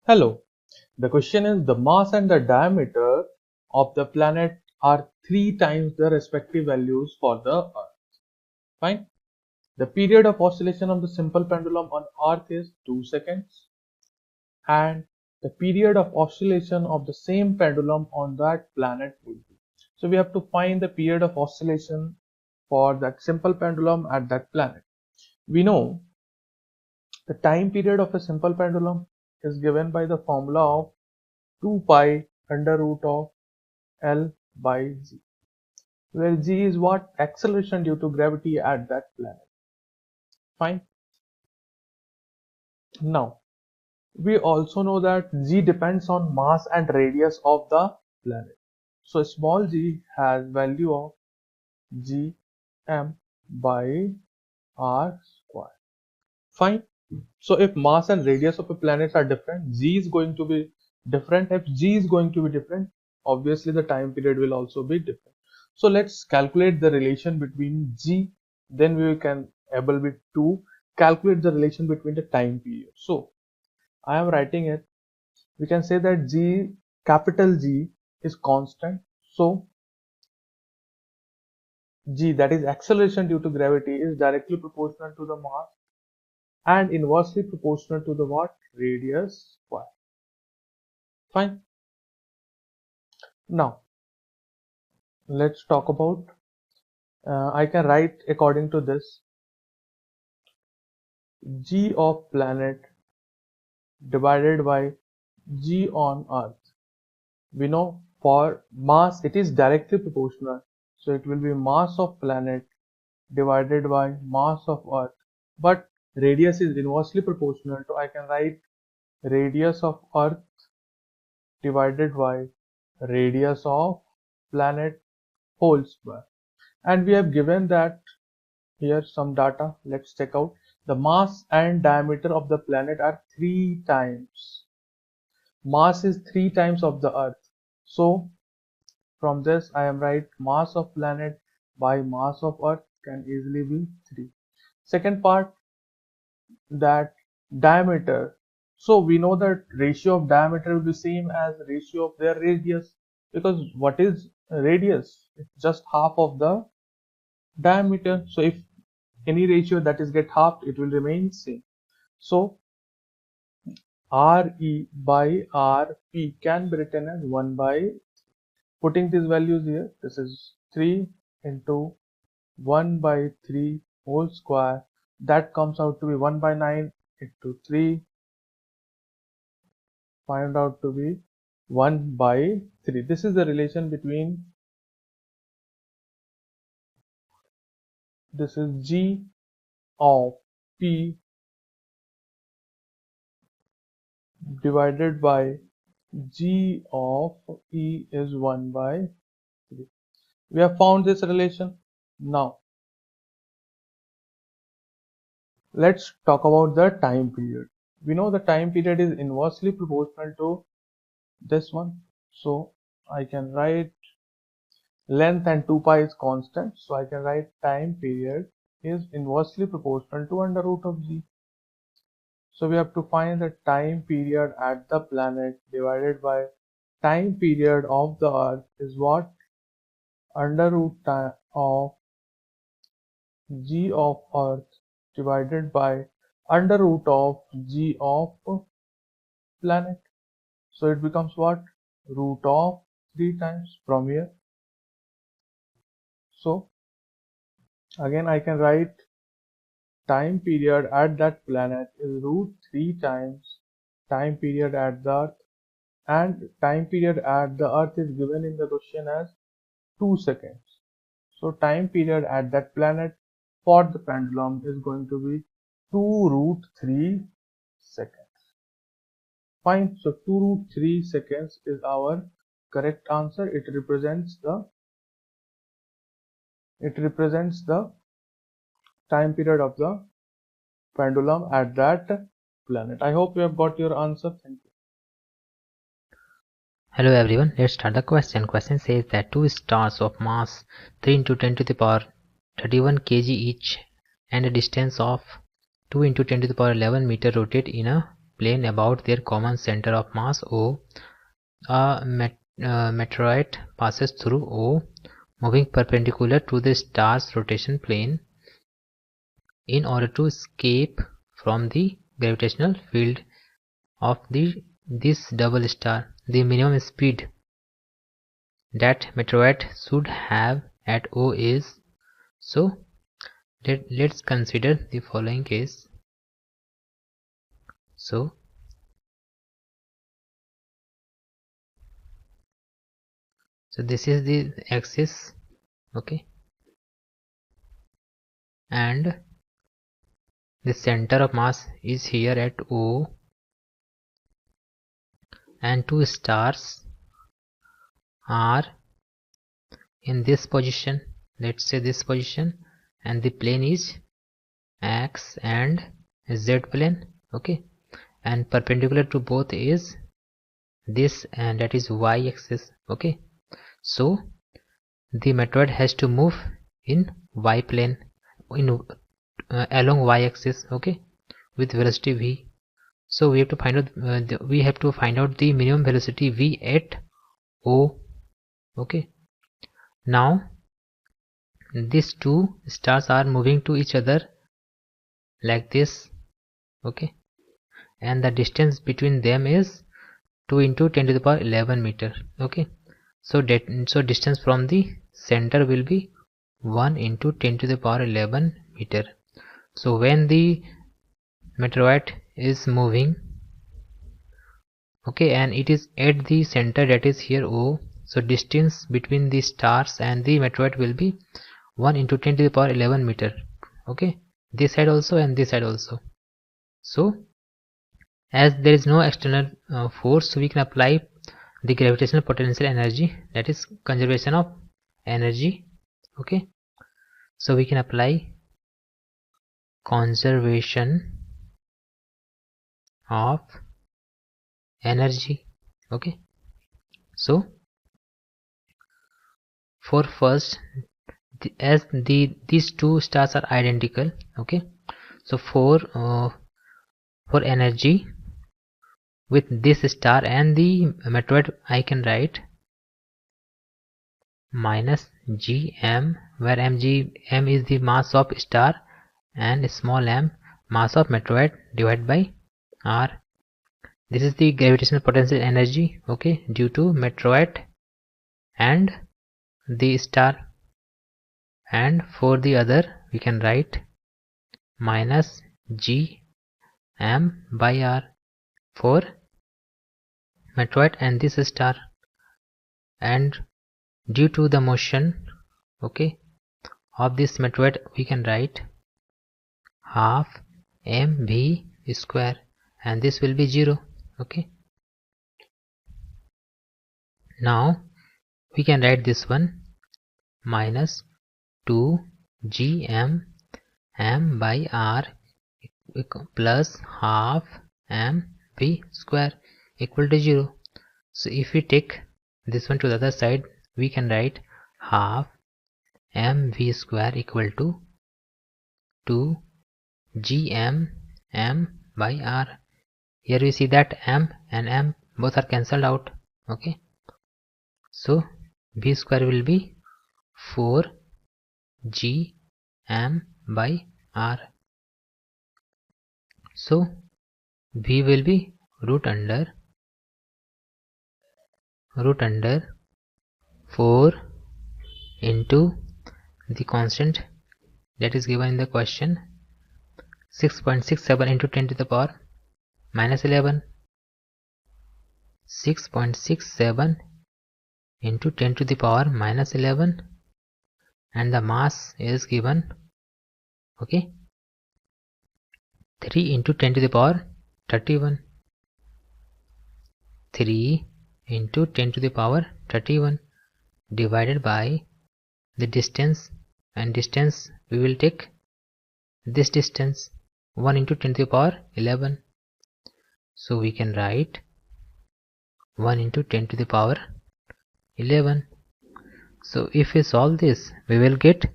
Hello, the question is the mass and the diameter of the planet are 3 times the respective values for the Earth. Fine. The period of oscillation of the simple pendulum on Earth is 2 seconds and the period of oscillation of the same pendulum on that planet would be. So we have to find the period of oscillation for that simple pendulum at that planet. We know the time period of a simple pendulum is given by the formula of 2 pi under root of L by g, where g is what? Acceleration due to gravity at that planet. Fine. Now, we also know that g depends on mass and radius of the planet. So small g has value of g m by r square. Fine. So if mass and radius of a planet are different, g is going to be different. If g is going to be different, obviously the time period will also be different. So let's calculate the relation between g, then we can able to calculate the relation between the time period. So I am writing it. We can say that g, capital G is constant. So g, that is acceleration due to gravity, is directly proportional to the mass and inversely proportional to the what? Radius square. Fine. Now let's talk about I can write according to this g of planet divided by g on earth. We know for mass it is directly proportional, so it will be mass of planet divided by mass of earth, but radius is inversely proportional, so I can write radius of earth divided by radius of planet whole square. And we have given that here some data. Let's check out. The mass and diameter of the planet are 3 times. Mass is 3 times of the earth. So from this I am right, mass of planet by mass of earth can easily be 3. Second part, that diameter. So we know that ratio of diameter will be same as ratio of their radius, because what is radius? It's just half of the diameter. So if any ratio that is get halved, it will remain same. So RE by RP can be written as 1 by, putting these values here, this is 3 into 1 by 3 whole square, that comes out to be 1 by 9 into 3, find out to be 1 by 3. This is the relation between, this is G of P divided by G of E is 1 by 3. We have found this relation. Now let's talk about the time period. We know the time period is inversely proportional to this one, so I can write length and 2 pi is constant, so I can write time period is inversely proportional to under root of g. So we have to find the time period at the planet divided by time period of the earth is what? Under root of g of earth divided by under root of g of planet. So it becomes what? Root of 3 times from here. So again I can write time period at that planet is root 3 times time period at the earth, and time period at the earth is given in the question as 2 seconds. So time period at that planet for the pendulum is going to be 2 root 3 seconds. Fine. So 2 root 3 seconds is our correct answer. It represents the time period of the pendulum at that planet. I hope you have got your answer. Thank you. Hello everyone, let's start the question. Question says that two stars of mass 3 into 10 to the power 31 kg each and a distance of 2 into 10 to the power 11 meter rotate in a plane about their common center of mass O. A meteorite passes through O, moving perpendicular to the star's rotation plane in order to escape from the gravitational field of this double star. The minimum speed that meteorite should have at O is. So let's consider the following case. So this is the axis, okay, and the center of mass is here at O, and two stars are in this position, let's say this position, and the plane is X and Z plane, okay, and perpendicular to both is this, and that is Y axis, okay. So the meteoroid has to move in Y plane, in along Y axis, okay, with velocity v. So we have to find out the minimum velocity v at O, okay. Now these two stars are moving to each other like this, okay, and the distance between them is 2 into 10 to the power 11 meter, okay. So distance from the center will be 1 into 10 to the power 11 meter. So when the meteoroid is moving, okay, and it is at the center, that is here O, so distance between the stars and the meteoroid will be 1 into 10 to the power 11 meter, okay, this side also and this side also. So as there is no external force, so we can apply the gravitational potential energy, that is conservation of energy, okay. So we can apply conservation of energy, okay. So for first, these two stars are identical, okay. So for energy with this star and the meteoroid, I can write minus gm, where m is the mass of star and small m mass of meteoroid, divided by r. This is the gravitational potential energy, okay, due to meteoroid and the star. And for the other, we can write minus g m by r for meteoroid and this star, and due to the motion, okay, of this meteoroid, we can write half mv square, and this will be 0, okay. Now we can write this one minus 2 gm m by r plus half mv square equal to 0. So if we take this one to the other side, we can write half mv square equal to 2 gm m by r. Here we see that m and m both are cancelled out, okay. So v square will be 4 g m by r. So v will be root under 4 into the constant that is given in the question, 6.67 into 10 to the power minus 11, 6.67 into 10 to the power minus 11, and the mass is given, okay, 3 into 10 to the power 31, 3 into 10 to the power 31 divided by the distance, and distance we will take this distance, 1 into 10 to the power 11. So we can write 1 into 10 to the power 11. So if we solve this, we will get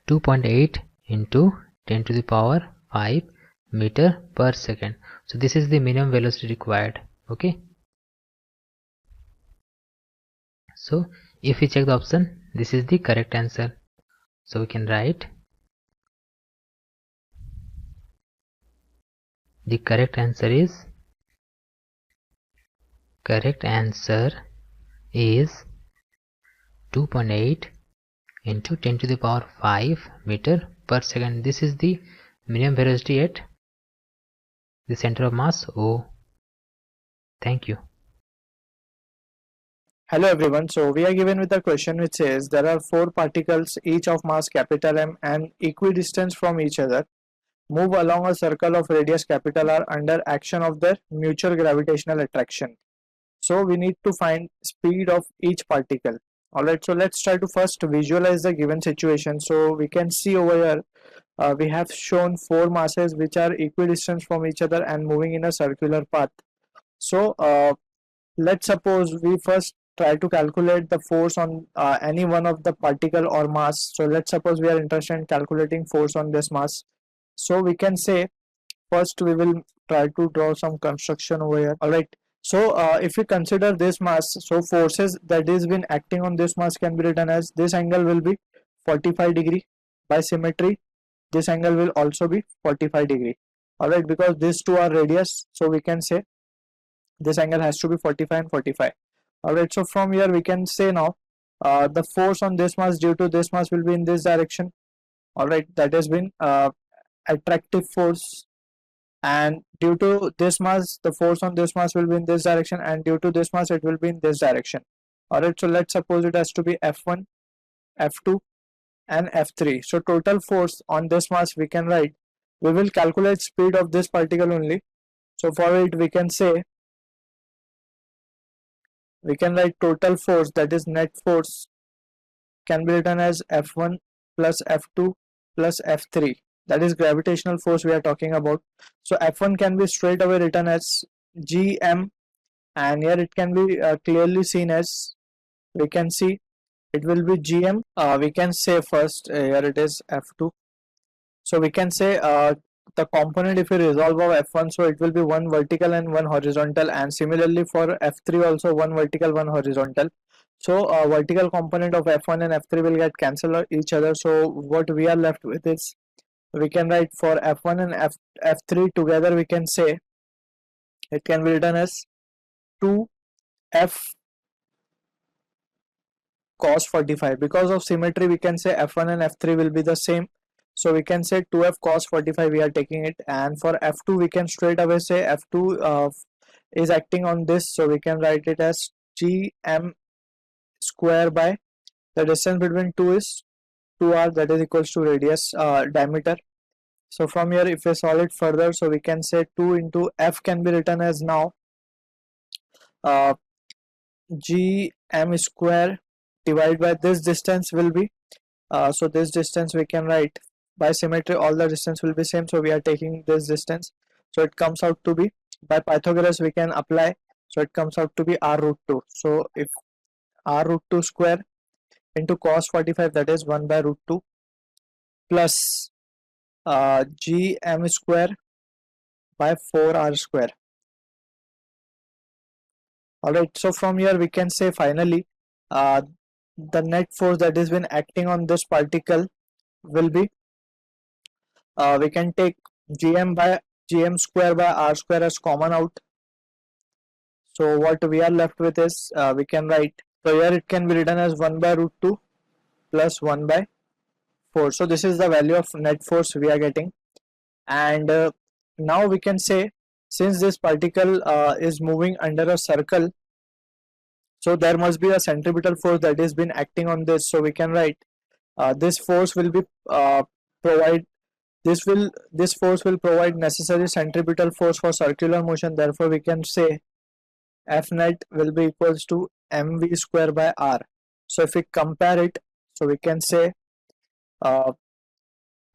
2.8 into 10 to the power 5 meter per second. So this is the minimum velocity required. Okay, so if we check the option, this is the correct answer. So we can write the correct answer is 2.8 into 10 to the power 5 meter per second. This is the minimum velocity at the center of mass O. Thank you. Hello everyone, so we are given with a question which says there are four particles each of mass capital M and equidistant from each other move along a circle of radius capital R under action of their mutual gravitational attraction. So we need to find speed of each particle. Alright, so let's try to first visualize the given situation. So we can see over here we have shown four masses which are equidistant from each other and moving in a circular path. So let's suppose we first try to calculate the force on any one of the particle or mass. So let's suppose we are interested in calculating force on this mass. So we can say first we will try to draw some construction over here. Alright, so if we consider this mass, so forces that is been acting on this mass can be written as this angle will be 45 degree. By symmetry this angle will also be 45 degree. Alright, because these two are radius, so we can say this angle has to be 45 and 45. Alright, so from here we can say now the force on this mass due to this mass will be in this direction. Alright, that has been attractive force, and due to this mass the force on this mass will be in this direction, and due to this mass it will be in this direction. Alright, so let's suppose it has to be F1, F2 and F3. So total force on this mass we can write, we will calculate speed of this particle only. So for it we can say, we can write total force, that is net force, can be written as F1 plus F2 plus F3, that is gravitational force we are talking about. So F1 can be straight away written as Gm, and here it can be clearly seen as, we can see it will be Gm. We can say first here it is F2. So we can say the component, if we resolve of F1, so it will be one vertical and one horizontal, and similarly for F3 also one vertical one horizontal. So vertical component of F1 and F3 will get cancelled each other. So what we are left with is, we can write for F1 and F3 together, we can say it can be written as 2F cos 45. Because of symmetry we can say F1 and F3 will be the same. So we can say 2F cos 45 we are taking it, and for F2 we can straight away say F2 is acting on this, so we can write it as Gm square by the distance between two is 2r, that is equals to radius diameter. So from here if we solve it further, so we can say 2 into F can be written as now Gm square divided by this distance will be so this distance we can write, by symmetry all the distance will be same, so we are taking this distance, so it comes out to be, by Pythagoras we can apply, so it comes out to be r root 2. So if r root 2 square into cos 45, that is 1 by root 2 plus Gm square by 4r square. Alright, so from here we can say finally the net force that has been acting on this particle will be, we can take Gm square by r square as common out. So what we are left with is, we can write, so here it can be written as 1 by root 2 plus 1 by 4. So this is the value of net force we are getting, and now we can say, since this particle is moving under a circle, so there must be a centripetal force that has been acting on this. So we can write this force will be provide this force will provide necessary centripetal force for circular motion. Therefore we can say F net will be equals to mv square by r. So if we compare it, so we can say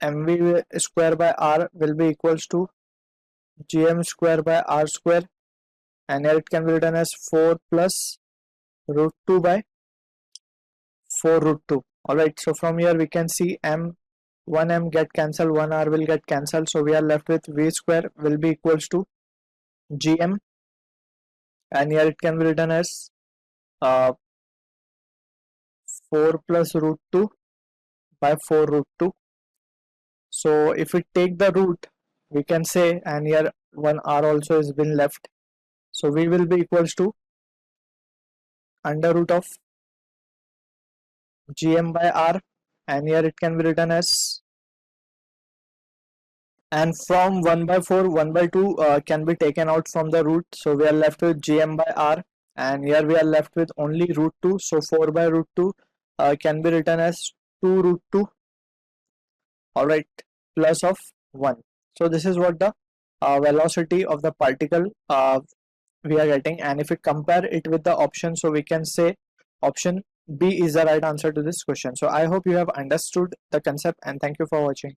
mv square by r will be equals to gm square by r square, and here it can be written as 4 plus root 2 by 4 root 2. Alright, so from here we can see m 1m get cancelled, 1r will get cancelled, so we are left with v square will be equals to gm, and here it can be written as 4 plus root 2 by 4 root 2. So if we take the root, we can say, and here one r also has been left, so v will be equals to under root of gm by r, and here it can be written as, and from 1 by 4 1 by 2 can be taken out from the root, so we are left with gm by r, and here we are left with only root 2, so 4 by root 2 can be written as 2 root 2, alright, plus of 1. So this is what the velocity of the particle we are getting, and if we compare it with the option, so we can say option B is the right answer to this question. So I hope you have understood the concept, and thank you for watching.